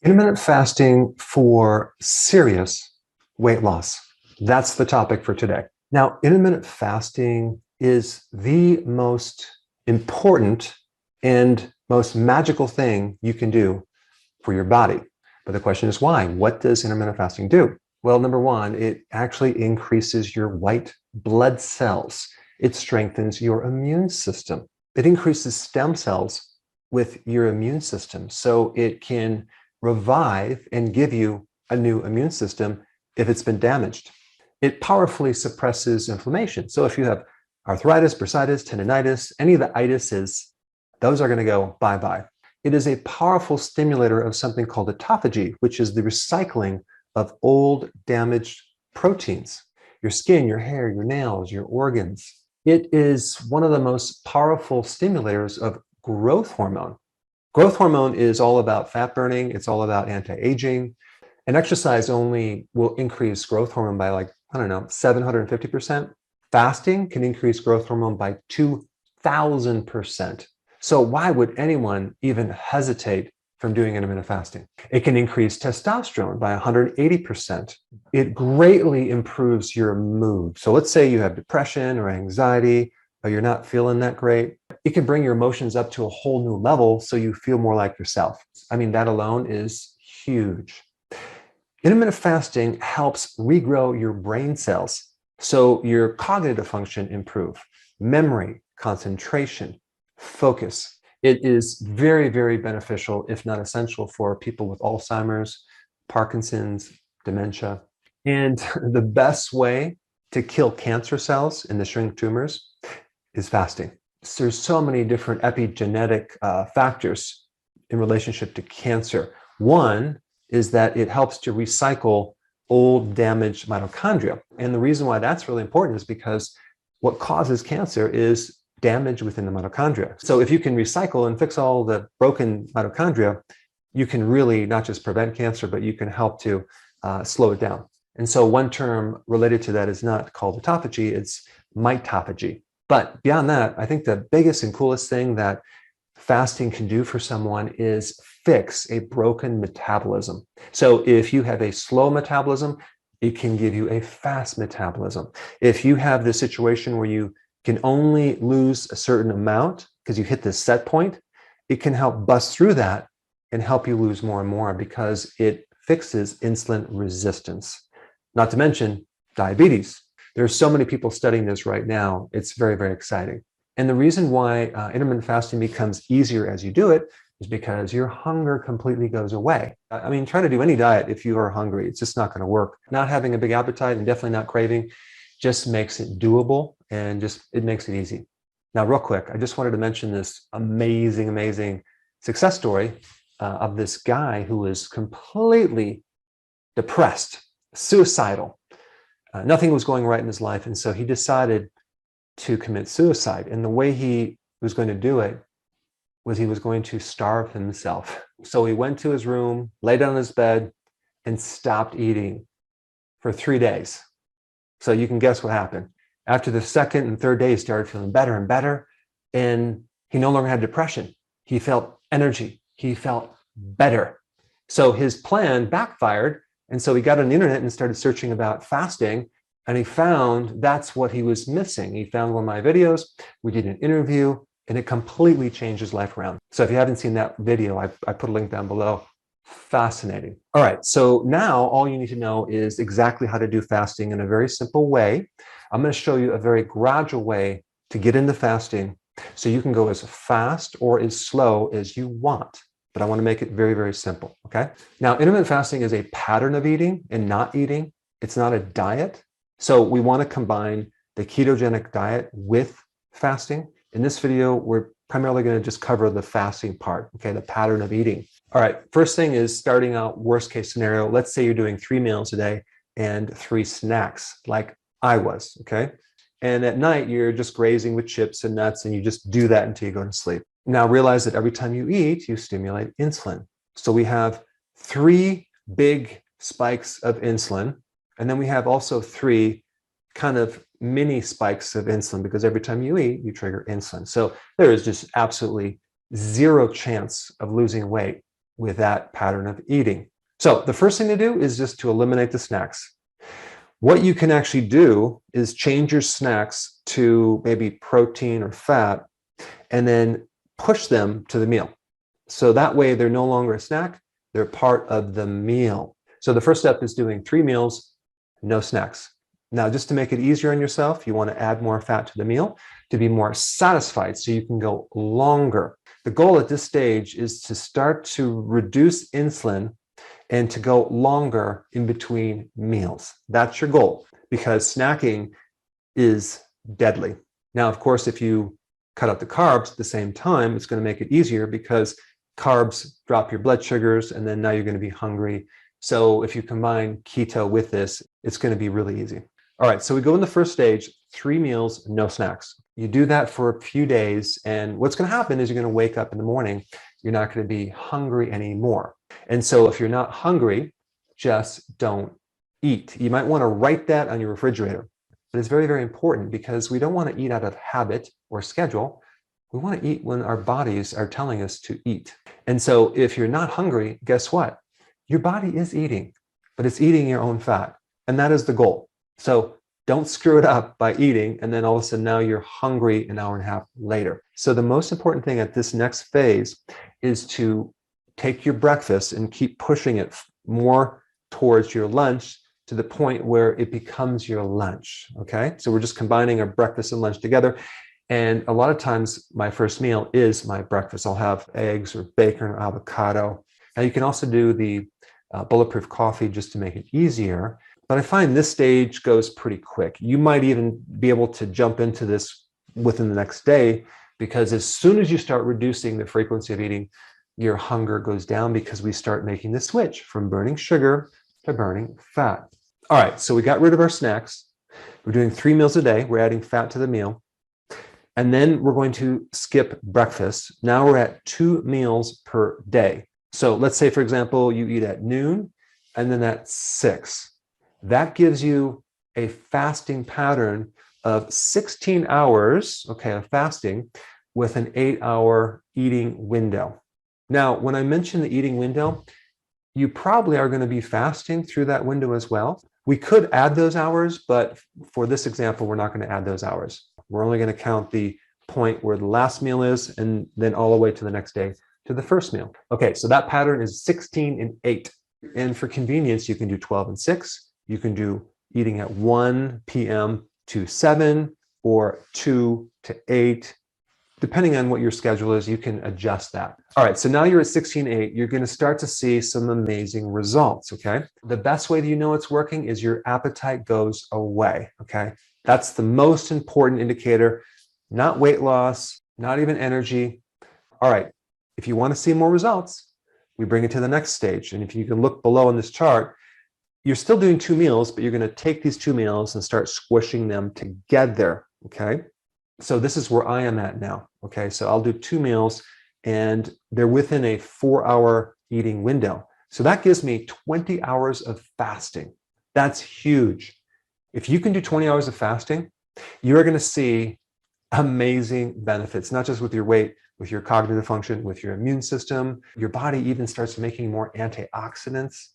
Intermittent fasting for serious weight loss. That's the topic for today. Now, intermittent fasting is the most important and most magical thing you can do for your body. But the question is why? What does intermittent fasting do? Well, number one, it actually increases your white blood cells. It strengthens your immune system. It increases stem cells with your immune system so it can revive and give you a new immune system if it's been damaged. It powerfully suppresses inflammation. So if you have arthritis, bursitis, tendonitis, any of the itises, those are going to go bye-bye. It is a powerful stimulator of something called autophagy, which is the recycling of old damaged proteins. Your skin, your hair, your nails, your organs. It is one of the most powerful stimulators of growth hormone. Growth hormone is all about fat burning. It's all about anti-aging. And exercise only will increase growth hormone by 750%. Fasting can increase growth hormone by 2,000%. So why would anyone even hesitate from doing intermittent fasting? It can increase testosterone by 180%. It greatly improves your mood. So let's say you have depression or anxiety, or you're not feeling that great. It can bring your emotions up to a whole new level so you feel more like yourself. I mean, that alone is huge. Intermittent fasting helps regrow your brain cells so your cognitive function improve, memory, concentration, focus. It is very, very beneficial, if not essential, for people with Alzheimer's, Parkinson's, dementia. And the best way to kill cancer cells and to shrink tumors is fasting. So there's so many different epigenetic factors in relationship to cancer. One is that it helps to recycle old damaged mitochondria. And the reason why that's really important is because what causes cancer is damage within the mitochondria. So if you can recycle and fix all the broken mitochondria, you can really not just prevent cancer, but you can help to slow it down. And so one term related to that is not called autophagy, it's mitophagy. But beyond that, I think the biggest and coolest thing that fasting can do for someone is fix a broken metabolism. So if you have a slow metabolism, it can give you a fast metabolism. If you have this situation where you can only lose a certain amount because you hit this set point, it can help bust through that and help you lose more and more because it fixes insulin resistance. Not to mention diabetes. There's so many people studying this right now. It's very, very exciting. And the reason why intermittent fasting becomes easier as you do it is because your hunger completely goes away. I mean, try to do any diet if you are hungry. It's just not going to work. Not having a big appetite and definitely not craving just makes it doable and it makes it easy. Now, real quick, I just wanted to mention this amazing, amazing success story of this guy who was completely depressed, suicidal. Nothing was going right in his life. And so he decided to commit suicide. And the way he was going to do it was he was going to starve himself. So he went to his room, lay down on his bed, and stopped eating for 3 days. So you can guess what happened. After the second and third day, he started feeling better and better. And he no longer had depression. He felt energy. He felt better. So his plan backfired. And so he got on the internet and started searching about fasting. And he found that's what he was missing. He found one of my videos. We did an interview and it completely changed his life around. So if you haven't seen that video, I put a link down below. Fascinating. All right. So now all you need to know is exactly how to do fasting in a very simple way. I'm going to show you a very gradual way to get into fasting so you can go as fast or as slow as you want. But I want to make it very, very simple. Okay. Now, intermittent fasting is a pattern of eating and not eating. It's not a diet. So we want to combine the ketogenic diet with fasting. In this video, we're primarily going to just cover the fasting part, okay, the pattern of eating. All right, first thing is starting out worst case scenario. Let's say you're doing 3 meals a day and 3 snacks like I was, okay? And at night, you're just grazing with chips and nuts and you just do that until you go to sleep. Now realize that every time you eat, you stimulate insulin. So we have 3 big spikes of insulin. And then we have also 3 kind of mini spikes of insulin because every time you eat, you trigger insulin. So there is just absolutely zero chance of losing weight with that pattern of eating. So the first thing to do is just to eliminate the snacks. What you can actually do is change your snacks to maybe protein or fat and then push them to the meal. So that way they're no longer a snack, they're part of the meal. So the first step is doing 3 meals, no snacks. Now, just to make it easier on yourself, you want to add more fat to the meal to be more satisfied so you can go longer. The goal at this stage is to start to reduce insulin and to go longer in between meals. That's your goal, because snacking is deadly. Now, of course, if you cut out the carbs at the same time, it's going to make it easier because carbs drop your blood sugars, and then now you're going to be hungry. So if you combine keto with this, it's going to be really easy. All right, so we go in the first stage, 3 meals, no snacks. You do that for a few days, and what's going to happen is you're going to wake up in the morning, you're not going to be hungry anymore. And so if you're not hungry, just don't eat. You might want to write that on your refrigerator. But it's very, very important, because we don't want to eat out of habit or schedule. We want to eat when our bodies are telling us to eat. And so if you're not hungry, guess what? Your body is eating, but it's eating your own fat. And that is the goal. So don't screw it up by eating, and then all of a sudden now you're hungry an hour and a half later. So the most important thing at this next phase is to take your breakfast and keep pushing it more towards your lunch to the point where it becomes your lunch, okay? So we're just combining our breakfast and lunch together. And a lot of times my first meal is my breakfast. I'll have eggs or bacon or avocado. Now you can also do the bulletproof coffee just to make it easier. But I find this stage goes pretty quick. You might even be able to jump into this within the next day, because as soon as you start reducing the frequency of eating, your hunger goes down, because we start making the switch from burning sugar to burning fat. All right, so we got rid of our snacks. We're doing 3 meals a day. We're adding fat to the meal. And then we're going to skip breakfast. Now we're at 2 meals per day. So let's say, for example, you eat at noon and then at 6. That gives you a fasting pattern of 16 hours, okay, of fasting with an 8-hour eating window. Now, when I mention the eating window, you probably are going to be fasting through that window as well. We could add those hours, but for this example, we're not going to add those hours. We're only going to count the point where the last meal is, and then all the way to the next day to the first meal. Okay, so that pattern is 16 and 8. And for convenience, you can do 12 and 6. You can do eating at 1 p.m. to 7 or 2 to 8. Depending on what your schedule is, you can adjust that. All right, so now you're at 16:8. You're going to start to see some amazing results, okay? The best way that you know it's working is your appetite goes away, okay? That's the most important indicator, not weight loss, not even energy. All right, if you want to see more results, we bring it to the next stage. And if you can look below on this chart, you're still doing 2 meals, but you're going to take these 2 meals and start squishing them together, okay? So this is where I am at now, okay? So I'll do 2 meals, and they're within a 4-hour eating window. So that gives me 20 hours of fasting. That's huge. If you can do 20 hours of fasting, you're going to see amazing benefits, not just with your weight, with your cognitive function, with your immune system. Your body even starts making more antioxidants.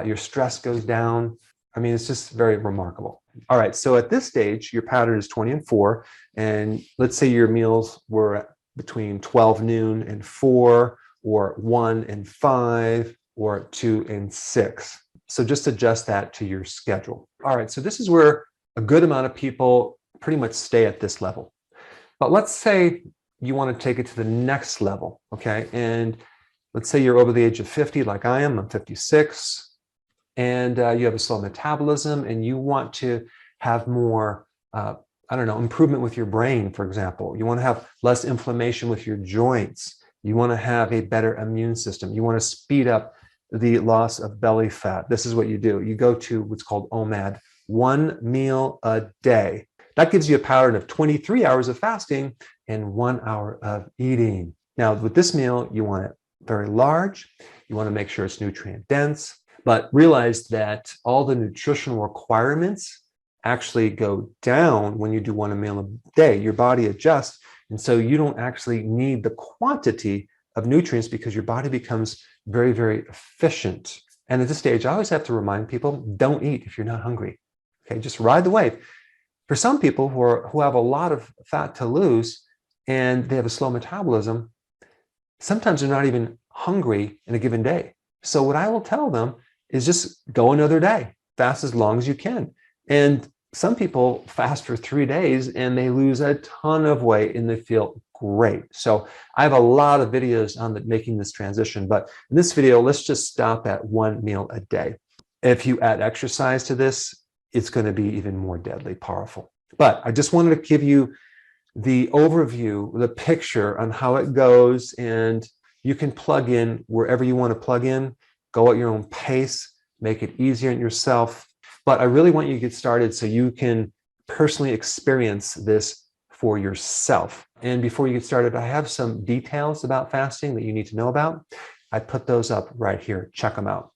Your stress goes down. I mean, it's just very remarkable. All right, so at this stage, your pattern is 20 and 4, and let's say your meals were between 12 noon and 4, or 1 and 5, or 2 and 6. So just adjust that to your schedule. All right, so this is where a good amount of people pretty much stay at this level. But let's say you want to take it to the next level, okay? And let's say you're over the age of 50, like I am. I'm 56. And you have a slow metabolism, and you want to have more, improvement with your brain, for example. You want to have less inflammation with your joints. You want to have a better immune system. You want to speed up the loss of belly fat. This is what you do. You go to what's called OMAD, 1 meal a day. That gives you a pattern of 23 hours of fasting and 1 hour of eating. Now, with this meal, you want it very large. You want to make sure it's nutrient dense. But realize that all the nutritional requirements actually go down when you do 1 meal a day. Your body adjusts, and so you don't actually need the quantity of nutrients, because your body becomes very, very efficient. And at this stage, I always have to remind people, don't eat if you're not hungry. Okay, just ride the wave. For some people who have a lot of fat to lose and they have a slow metabolism, sometimes they're not even hungry in a given day. So what I will tell them is just go another day, fast as long as you can. And some people fast for 3 days and they lose a ton of weight and they feel great. So I have a lot of videos on making this transition, but in this video, let's just stop at 1 meal a day. If you add exercise to this, it's going to be even more deadly powerful. But I just wanted to give you the overview, the picture on how it goes, and you can plug in wherever you want to plug in, go at your own pace, make it easier on yourself. But I really want you to get started so you can personally experience this for yourself. And before you get started, I have some details about fasting that you need to know about. I put those up right here. Check them out.